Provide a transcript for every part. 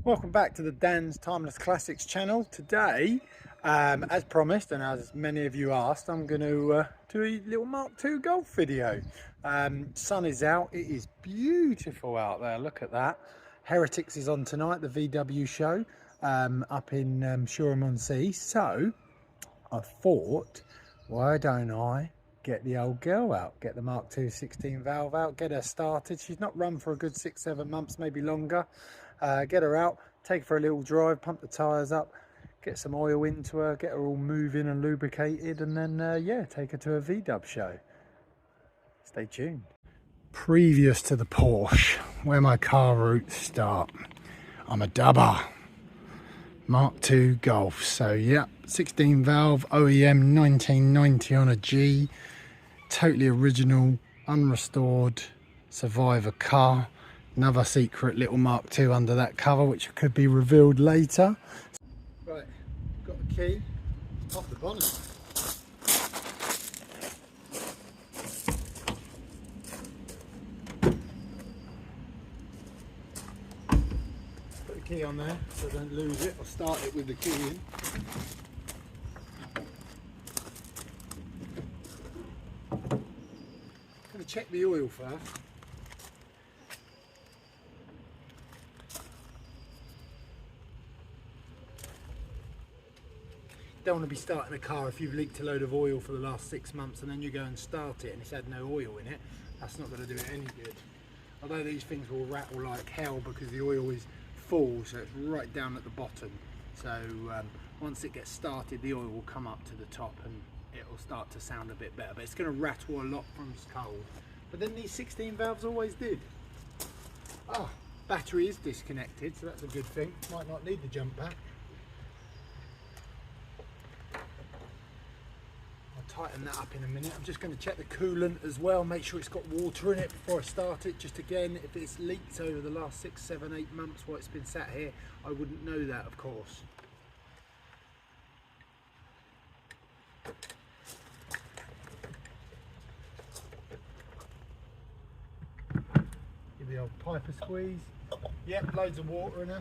Welcome back to the Dan's Timeless Classics channel. Today, as promised and as many of you asked, I'm going to do a little Mark II golf video. Sun is out, it is beautiful out there, look at that. Heritics is on tonight, the VW show up in Shoreham on Sea. So I thought, why don't I get the old girl out, get the Mark II 16 valve out, get her started. She's not run for a good 6-7 months, maybe longer. Get her out, take her for a little drive, pump the tyres up, get some oil into her, get her all moving and lubricated, and then yeah, take her to a VW show. Stay tuned. Previous to the Porsche, where my car roots start, I'm a dubber. Mark II Golf. So yeah, 16 valve OEM 1990 on a G, totally original, unrestored survivor car. Another secret little Mark II under that cover, which could be revealed later. Right, got the key off the bonnet. Put the key on there so I don't lose it. I'll start it with the key in. I'm going to check the oil first. Don't want to be starting a car if you've leaked a load of oil for the last 6 months and then you go and start it and it's had no oil in it. That's not going to do it any good. Although these things will rattle like hell because the oil is full, so it's right down at the bottom. So once it gets started, the oil will come up to the top and it will start to sound a bit better. But it's going to rattle a lot from it's cold. But then these 16 valves always did. Oh, battery is disconnected, so that's a good thing. Might not need the jump pack. Tighten that up in a minute. I'm just going to check the coolant as well, make sure it's got water in it before I start it. Just again, if it's leaked over the last 6, 7, 8 months while it's been sat here, I wouldn't know that, of course. Give the old pipe a squeeze. Yep, loads of water in her.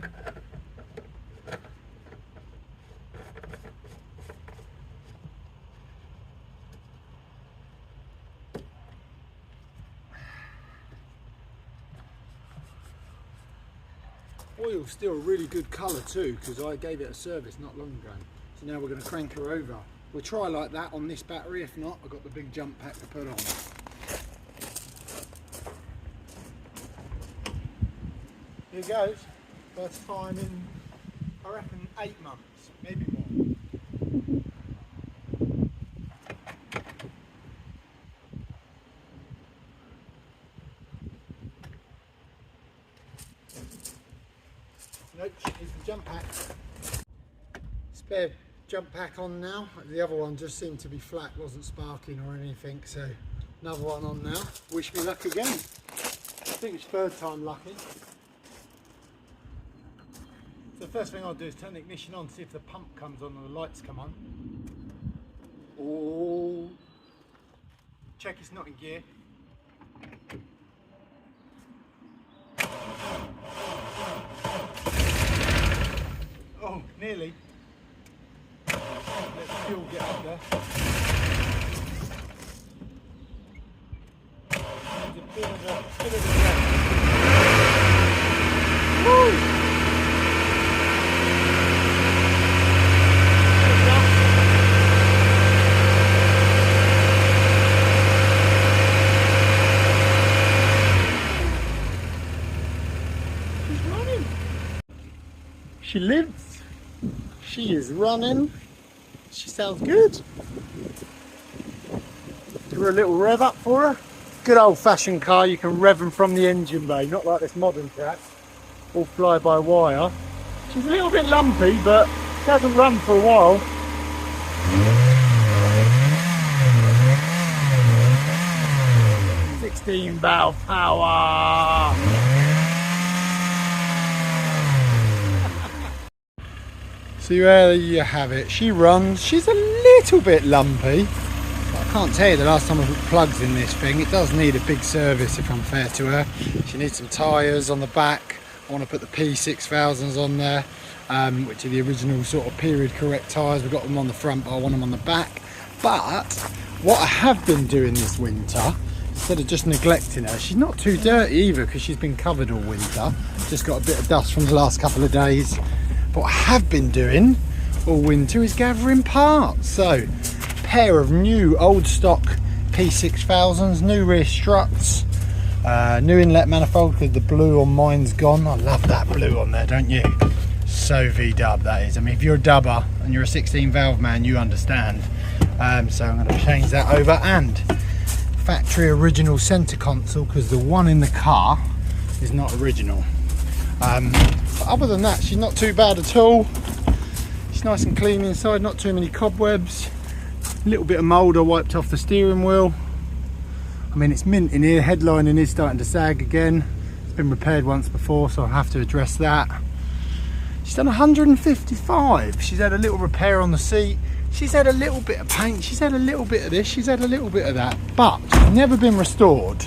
Oil's still a really good colour too, because I gave it a service not long ago. So now we're going to crank her over. We'll try like that on this battery. If not, I've got the big jump pack to put on. Here goes. First time in, I reckon, 8 months, maybe more. Nope, needs the jump pack. Spare jump pack on now. The other one just seemed to be flat, wasn't sparking or anything, so another one on now. Wish me luck again. I think it's 3rd time lucky. So the first thing I'll do is turn the ignition on, see if the pump comes on and the lights come on. Oh, check it's not in gear. Oh, nearly. Let the fuel get up there. There's a bit of a rest. Woo! She's running. She lives. She is running. She sounds good. Do a little rev up for her. Good old fashioned car, you can rev them from the engine bay, not like this modern crap. All fly by wire. She's a little bit lumpy, but she hasn't run for a while. "16 valve power." So there you have it. She runs. She's a little bit lumpy. I can't tell you the last time I put plugs in this thing. It does need a big service if I'm fair to her. She needs some tyres on the back, want to put the P6000s on there, which are the original sort of period correct tyres. We've got them on the front, but I want them on the back. But what I have been doing this winter, instead of just neglecting her, she's not too dirty either because she's been covered all winter, just got a bit of dust from the last couple of days. But what I have been doing all winter is gathering parts. So pair of new old stock P6000s, new rear struts, new inlet manifold because the blue on mine's gone. I love that blue on there, don't you? So V-dub that is. I mean, if you're a dubber and you're a 16 valve man, you understand. So I'm going to change that over, and factory original centre console because the one in the car is not original. But other than that, she's not too bad at all. She's nice and clean inside, not too many cobwebs. A little bit of mould I wiped off the steering wheel. I mean, it's mint in here. Headlining is starting to sag again. It's been repaired once before, so I'll have to address that. She's done 155. She's had a little repair on the seat. She's had a little bit of paint. She's had a little bit of this. She's had a little bit of that. But she's never been restored.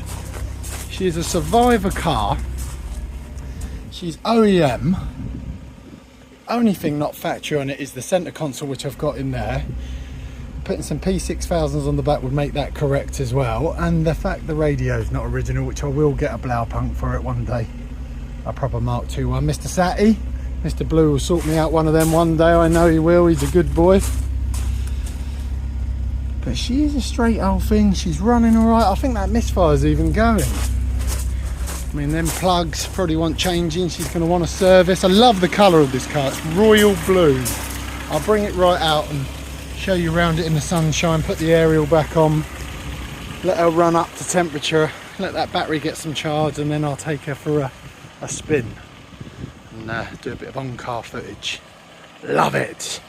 She is a survivor car. She's OEM. Only thing not factory on it is the centre console, which I've got in there. Putting some P6000s on the back would make that correct as well, and the fact the radio is not original, which I will get a Blaupunk for it one day, a proper Mark II one. Mr. Satty, Mr. Blue will sort me out one of them one day. I know he will. He's a good boy. But she is a straight old thing. She's running all right. I think that misfire's even going. I mean, them plugs probably want changing. She's going to want a service. I love the colour of this car. It's royal blue. I'll bring it right out and show you around it in the sunshine, put the aerial back on, let her run up to temperature, let that battery get some charge, and then I'll take her for a spin and do a bit of on-car footage. Love it!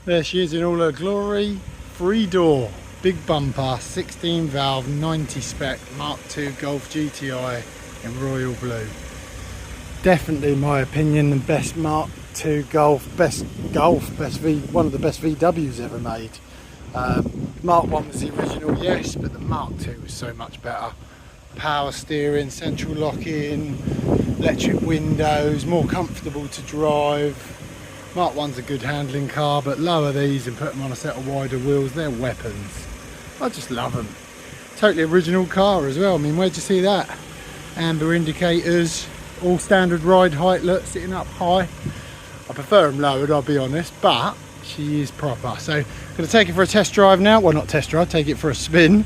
There she is in all her glory. 3-door, big bumper, 16 valve, 90 spec, Mark II Golf GTI in royal blue. Definitely, in my opinion, the best Mark II Golf, one of the best VWs ever made. Mark 1 was the original, yes, but the Mark II was so much better. Power steering, central locking, electric windows, more comfortable to drive. Mark 1's a good handling car, but lower these and put them on a set of wider wheels, they're weapons. I just love them. Totally original car as well. I mean, where'd you see that? Amber indicators, all standard ride height, look, sitting up high. I prefer them lowered, I'll be honest, but she is proper. So I'm going to take it for a test drive now. Well, not test drive, take it for a spin.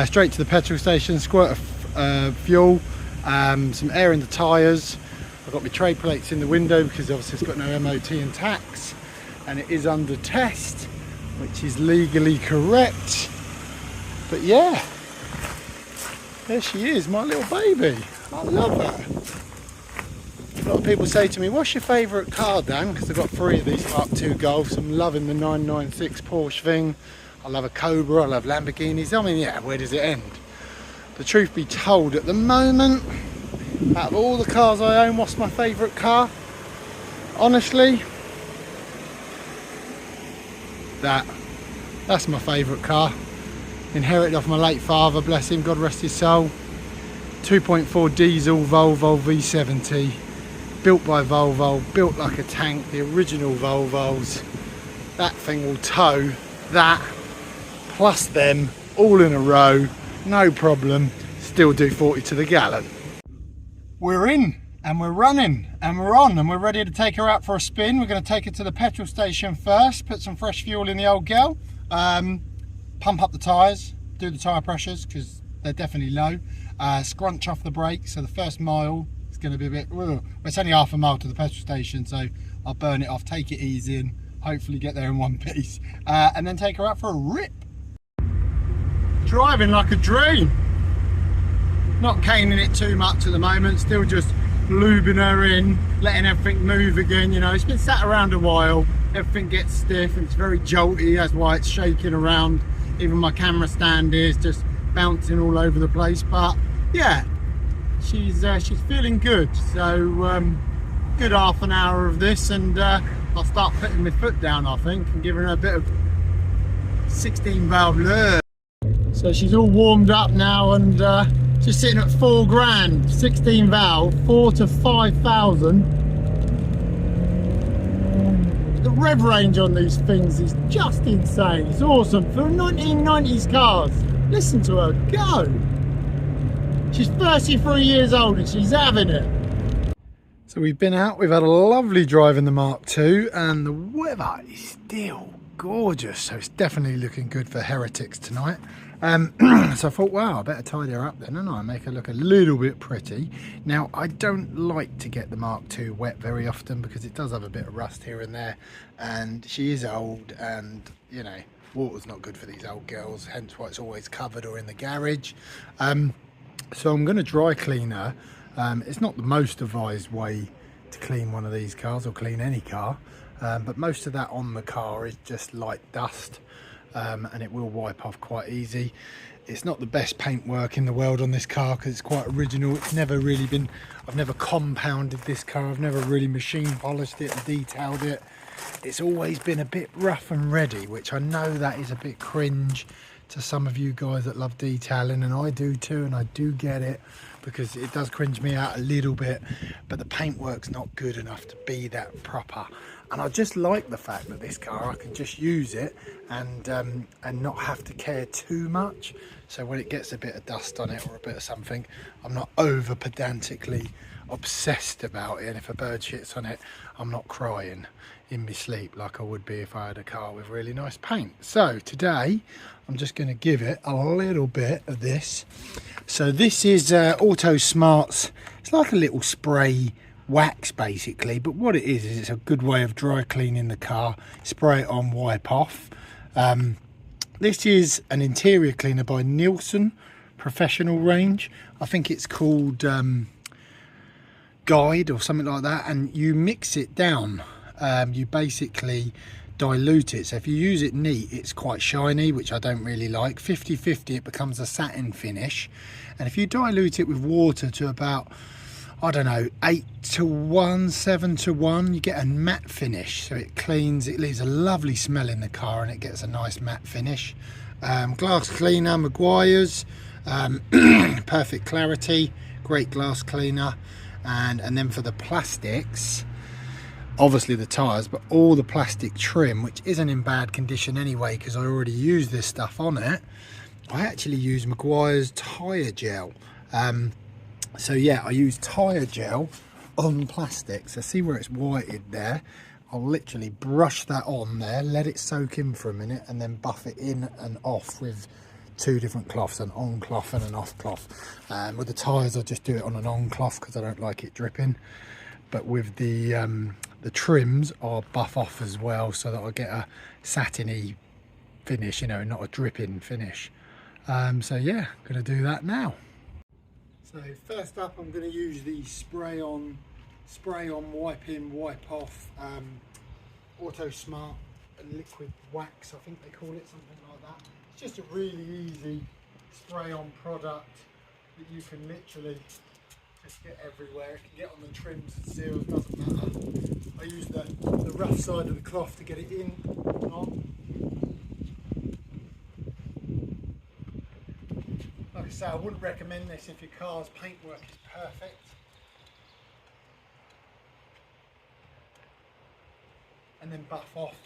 Straight to the petrol station, squirt of fuel, some air in the tyres. I've got my tray plates in the window because obviously it's got no MOT and tax, and it is under test, which is legally correct. But yeah, there she is, my little baby. I love her. A lot of people say to me, what's your favourite car, Dan? Because I've got 3 of these Mark II Golfs. I'm loving the 996 Porsche thing. I love a Cobra, I love Lamborghinis. I mean, yeah, where does it end? The truth be told, at the moment, out of all the cars I own, what's my favourite car? Honestly, that's my favourite car. Inherited off my late father, bless him, God rest his soul. 2.4 diesel Volvo V70, built by Volvo, built like a tank, the original Volvos. That thing will tow that, plus them, all in a row, no problem, still do 40 to the gallon. We're in, and we're running, and we're on, and we're ready to take her out for a spin. We're going to take her to the petrol station first, put some fresh fuel in the old girl, pump up the tyres, do the tyre pressures, because they're definitely low, scrunch off the brakes, so the first mile is going to be a bit, well, it's only half a mile to the petrol station, so I'll burn it off, take it easy, and hopefully get there in one piece, and then take her out for a rip. Driving like a dream. Not caning it too much at the moment, still just lubing her in, letting everything move again. You know, it's been sat around a while, everything gets stiff, and it's very jolty, that's why it's shaking around. Even my camera stand is just bouncing all over the place, but yeah, she's feeling good. So good half an hour of this, and I'll start putting my foot down, I think, and giving her a bit of 16 valve lure. So she's all warmed up now and Just sitting at 4 grand, 16 valve, 4 to 5,000. The rev range on these things is just insane. It's awesome for 1990s cars. Listen to her go. She's 33 years old and she's having it. So we've been out, we've had a lovely drive in the Mark II and the weather is still gorgeous. So it's definitely looking good for heritics tonight. So I thought, wow, I better tidy her up then, and I make her look a little bit pretty. Now, I don't like to get the Mark II wet very often because it does have a bit of rust here and there, and she is old, and you know, water's not good for these old girls, hence why it's always covered or in the garage. So I'm going to dry clean her. It's not the most advised way to clean one of these cars or clean any car, but most of that on the car is just light dust. And it will wipe off quite easy. It's not the best paintwork in the world on this car because it's quite original. It's never really been, I've never compounded this car, I've never really machine polished it and detailed it. It's always been a bit rough and ready, which I know that is a bit cringe to some of you guys that love detailing, and I do too, and I do get it because it does cringe me out a little bit, but the paintwork's not good enough to be that proper. And I just like the fact that this car, I can just use it and not have to care too much. So when it gets a bit of dust on it or a bit of something, I'm not over pedantically obsessed about it. And if a bird shits on it, I'm not crying in my sleep like I would be if I had a car with really nice paint. So today, I'm just going to give it a little bit of this. So this is Auto Smart's, it's like a little spray wax basically, but what it is it's a good way of dry cleaning the car. Spray it on, wipe off. This is an interior cleaner by Nielsen Professional range. I think it's called Guide or something like that, and you mix it down. You basically dilute it, so if you use it neat it's quite shiny, which I don't really like. 50-50 it becomes a satin finish, and if you dilute it with water to about, I don't know, 8 to 1, 7 to 1, you get a matte finish. So it cleans, it leaves a lovely smell in the car and it gets a nice matte finish. Glass cleaner, Maguire's, perfect clarity, great glass cleaner. And then for the plastics, obviously the tyres, but all the plastic trim, which isn't in bad condition anyway because I already used this stuff on it. I actually use Maguire's tyre gel. So yeah, I use tyre gel on plastic. So see where it's whited there? I'll literally brush that on there, let it soak in for a minute, and then buff it in and off with 2 different cloths, an on cloth and an off cloth. With the tyres, I just do it on an on cloth because I don't like it dripping. But with the trims, I'll buff off as well so that I get a satiny finish, you know, not a dripping finish. So yeah, gonna do that now. So first up, I'm going to use the spray on, wipe in, wipe off, Auto Smart and liquid wax, I think they call it, something like that. It's just a really easy spray on product that you can literally just get everywhere. It can get on the trims and seals, doesn't matter. I use the rough side of the cloth to get it in and on. Like I say, I wouldn't recommend this if your car's paintwork is perfect. And then buff off.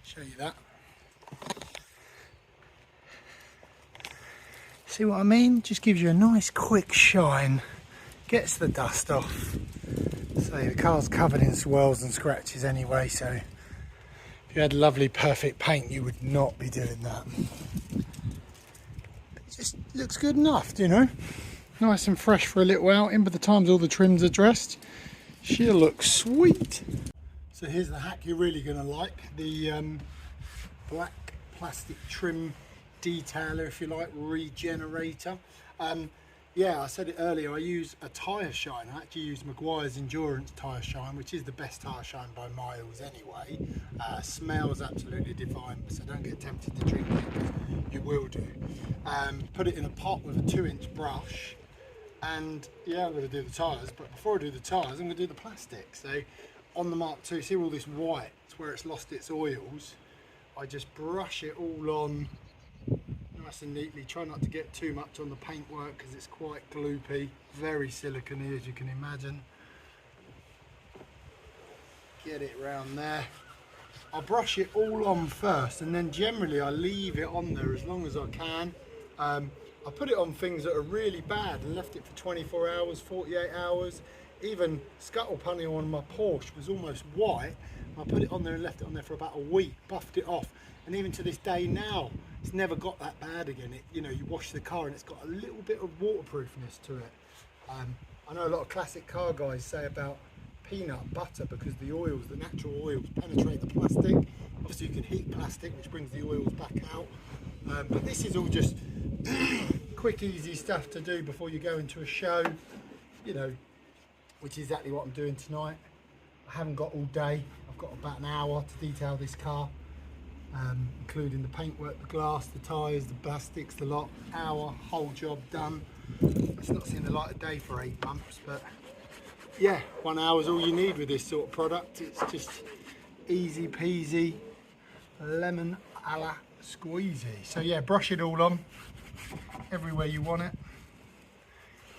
Show you that. See what I mean? Just gives you a nice quick shine, gets the dust off. So the car's covered in swirls and scratches anyway, so if you had lovely perfect paint you would not be doing that. It just looks good enough, you know? Nice and fresh for a little outing. By the time all the trims are dressed, she'll look sweet. So here's the hack you're really going to like, the black plastic trim detailer, if you like, regenerator. Yeah, I said it earlier, I use a tyre shine. I actually use Maguire's Endurance tyre shine, which is the best tyre shine by miles anyway. Smells absolutely divine, so don't get tempted to drink it, because you will do. Put it in a pot with a 2-inch brush, and yeah, I'm going to do the tyres, but before I do the tyres, I'm going to do the plastic. So on the Mark II, see all this white, it's where it's lost its oils. I just brush it all on nice and neatly. Try not to get too much on the paintwork because it's quite gloopy, very silicone-y as you can imagine. Get it around there. I'll brush it all on first, and then generally I leave it on there as long as I can. I put it on things that are really bad and left it for 24 hours, 48 hours. Even scuttle punny on my Porsche was almost white. I put it on there and left it on there for about a week, buffed it off, and even to this day now, it's never got that bad again. You know, you wash the car and it's got a little bit of waterproofness to it. I know a lot of classic car guys say about peanut butter because the oils, the natural oils, penetrate the plastic. Obviously you can heat plastic, which brings the oils back out. But this is all just quick, easy stuff to do before you go into a show, you know, which is exactly what I'm doing tonight. I haven't got all day. I've got about an hour to detail this car. Including the paintwork, the glass, the tyres, the plastics, the lot. Hour, whole job done. It's not seen the light of day for 8 months, but yeah, 1 hour is all you need with this sort of product. It's just easy peasy, lemon a la squeezy. So yeah, brush it all on, everywhere you want it,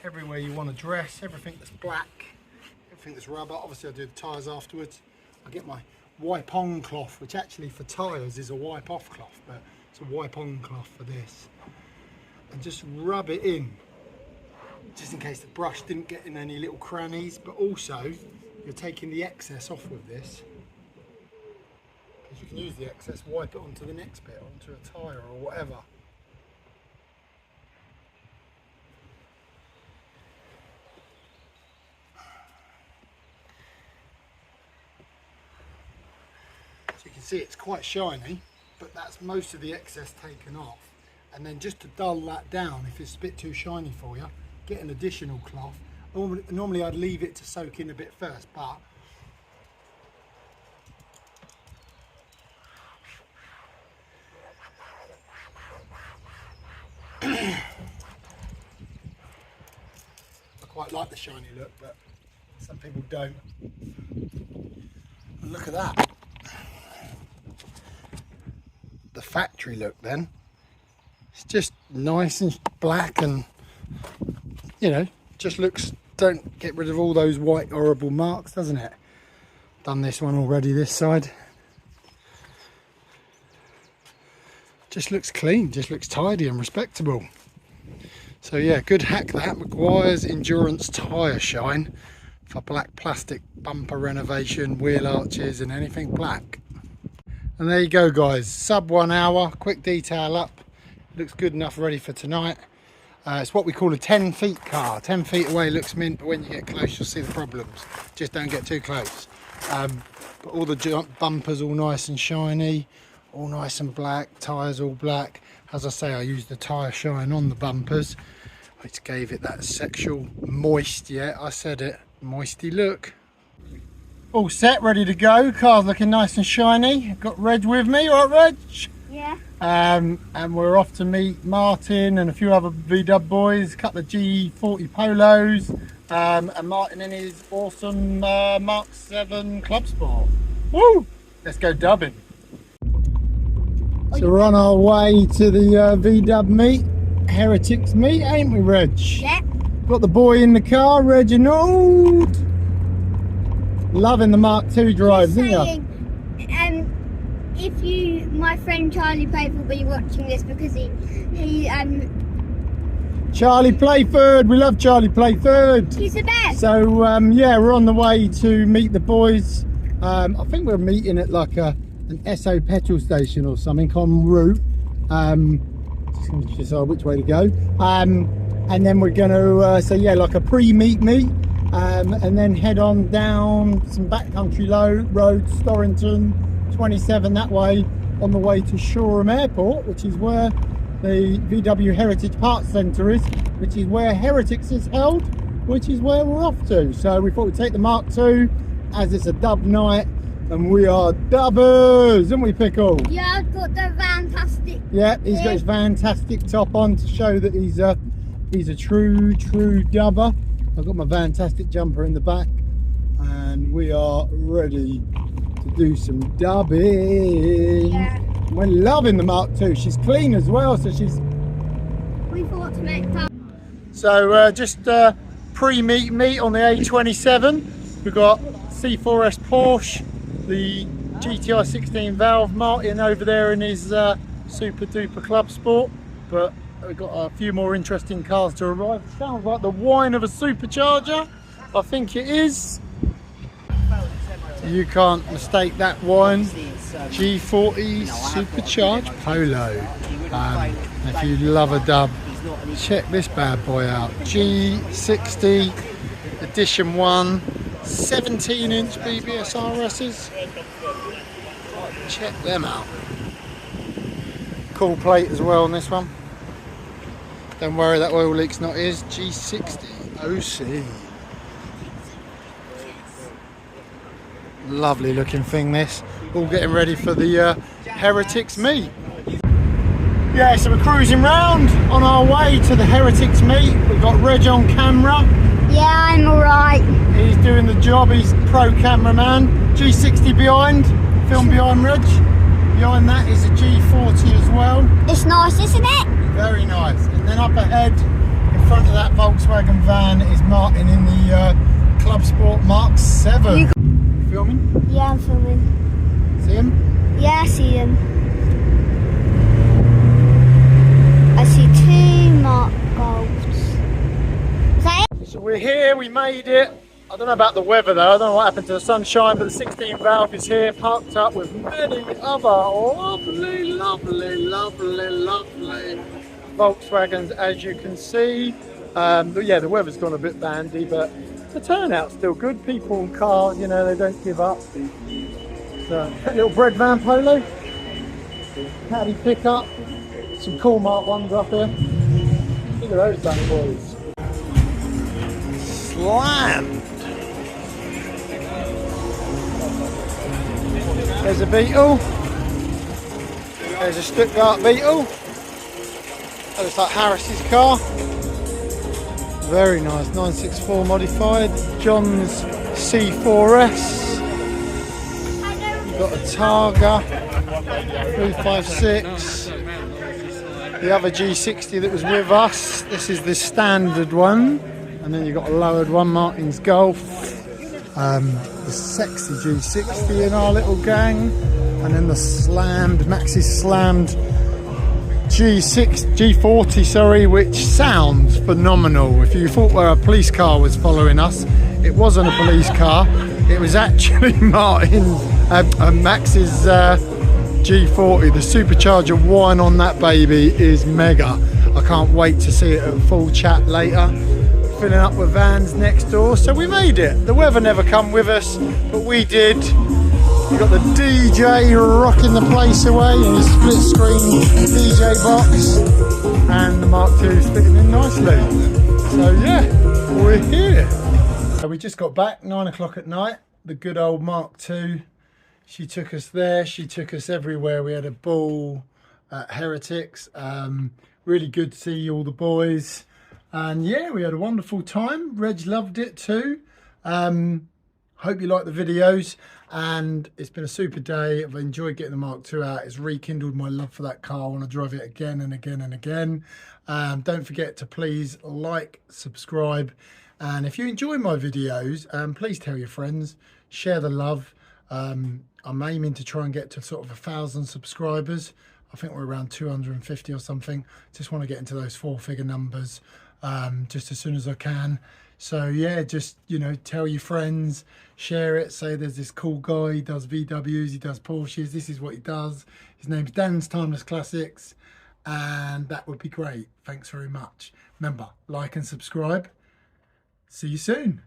everywhere you want to dress, everything that's black, everything that's rubber. Obviously I do the tyres afterwards. I get my wipe on cloth, which actually for tyres is a wipe off cloth, but it's a wipe on cloth for this, and just rub it in, just in case the brush didn't get in any little crannies. But also you're taking the excess off with this, because you can use the excess, wipe it onto the next bit, onto a tyre or whatever. You can see it's quite shiny, but that's most of the excess taken off. And then just to dull that down, if it's a bit too shiny for you, get an additional cloth. Normally I'd leave it to soak in a bit first, but I quite like the shiny look, but some people don't. And look at that. The factory look then. It's just nice and black, and you know, just looks, don't get rid of all those white horrible marks, doesn't it? Done this one already, this side. Just looks clean, just looks tidy and respectable. So yeah, good hack that. Maguire's Endurance tyre shine for black plastic bumper renovation, wheel arches and anything black. And there you go guys, sub 1 hour, quick detail up, looks good enough, ready for tonight. It's what we call a 10 feet car. 10 feet away looks mint, but when you get close you'll see the problems. Just don't get too close. But all the bumpers all nice and shiny, all nice and black, tyres all black. As I say, I used the tyre shine on the bumpers, which gave it that sexual moist, yeah, I said it, moisty look. All set, ready to go. Car's looking nice and shiny. Got Reg with me, all right, Reg? Yeah. And we're off to meet Martin and a few other VW boys, a couple of G40 Polos, and Martin in his awesome Mark 7 Club Sport. Woo! Let's go dubbing. So we're on our way to the VW meet, Heritics meet, ain't we, Reg? Yeah. Got the boy in the car, Reginald. Loving the Mark II drive, isn't you? If you, my friend Charlie Playford will be watching this, because he Charlie Playford, we love Charlie Playford. He's the best. So yeah, we're on the way to meet the boys. I think we're meeting at like an Esso petrol station or something en route. Just going to decide which way to go. And then we're going to, so yeah, like a pre-meet meet. And then head on down some backcountry roads, Storrington, 27 that way, on the way to Shoreham Airport, which is where the VW Heritage Parts Centre is, which is where Heritics is held, which is where we're off to. So we thought we'd take the Mark II, as it's a dub night, and we are dubbers, aren't we, Pickle? Yeah, I've got the fantastic. Yeah, he's got his fantastic top on to show that he's a true dubber. I've got my fantastic jumper in the back, and we are ready to do some dubbing. Yeah. We're loving the Mark II. She's clean as well, so she's... We thought to make that. So just pre-meet on the A27. We've got C4S Porsche, the GTI 16 valve, Martin over there in his super duper club sport, but we've got a few more interesting cars to arrive. It sounds like the whine of a supercharger. I think it is. You can't mistake that whine. G40 supercharged Polo. If you love a dub, check this bad boy out. G60 Edition 1, 17-inch BBS RS's. Check them out. Cool plate as well on this one. Don't worry, that oil leak's not his. G60 OC. Lovely looking thing, this. All getting ready for the Heritics meet. Yeah, so we're cruising round on our way to the Heritics meet. We've got Reg on camera. Yeah, I'm alright. He's doing the job, he's pro cameraman. G60 behind, film behind Reg. Behind that is a G40 as well. It's nice, isn't it? Very nice. And then up ahead, in front of that Volkswagen van, is Martin in the Club Sport Mark 7. You filming? Yeah, I'm filming. See him? Yeah, I see him. I see 2 Mark Golds. Is that it? So we're here, we made it. I don't know about the weather though, I don't know what happened to the sunshine, but the 16 valve is here, parked up with many other lovely Volkswagens, as you can see. But yeah, the weather's gone a bit bandy, but the turnout's still good. People and cars, you know, they don't give up. So, little bread van Polo, caddy pickup, some cool Mark 1s up here. Look at those bad boys. Slammed. There's a Beetle. There's a Stuttgart Beetle. That looks like Harris's car. Very nice, 964 modified. John's C4S. You've got a Targa 356. The other G60 that was with us. This is the standard one. And then you've got a lowered one, Martin's Golf. The sexy G60 in our little gang. And then the slammed, Max's slammed G40, sorry, which sounds phenomenal. If you thought a police car was following us, it wasn't a police car. It was actually Max's G40. The supercharger whine on that baby is mega. I can't wait to see it at full chat later. Filling up with vans next door, so we made it. The weather never come with us, but we did. You got the DJ rocking the place away in his split screen DJ box, and the Mark II's fitting in nicely. So yeah, we're here. So we just got back, 9 o'clock at night. The good old Mark II. She took us there. She took us everywhere. We had a ball at Heritics. Really good to see all the boys. And yeah, we had a wonderful time. Reg loved it too. Hope you like the videos. And it's been a super day. I've enjoyed getting the Mark II out. It's rekindled my love for that car. I want to drive it again and again and again. Don't forget to please like, subscribe. And if you enjoy my videos, please tell your friends. Share the love. I'm aiming to try and get to sort of 1,000 subscribers. I think we're around 250 or something. Just want to get into those 4-figure numbers just as soon as I can. So yeah, just, you know, tell your friends, share it, say there's this cool guy, he does VWs, he does Porsches, this is what he does. His name's Dan's Timeless Classics, and that would be great. Thanks very much. Remember, like and subscribe. See you soon.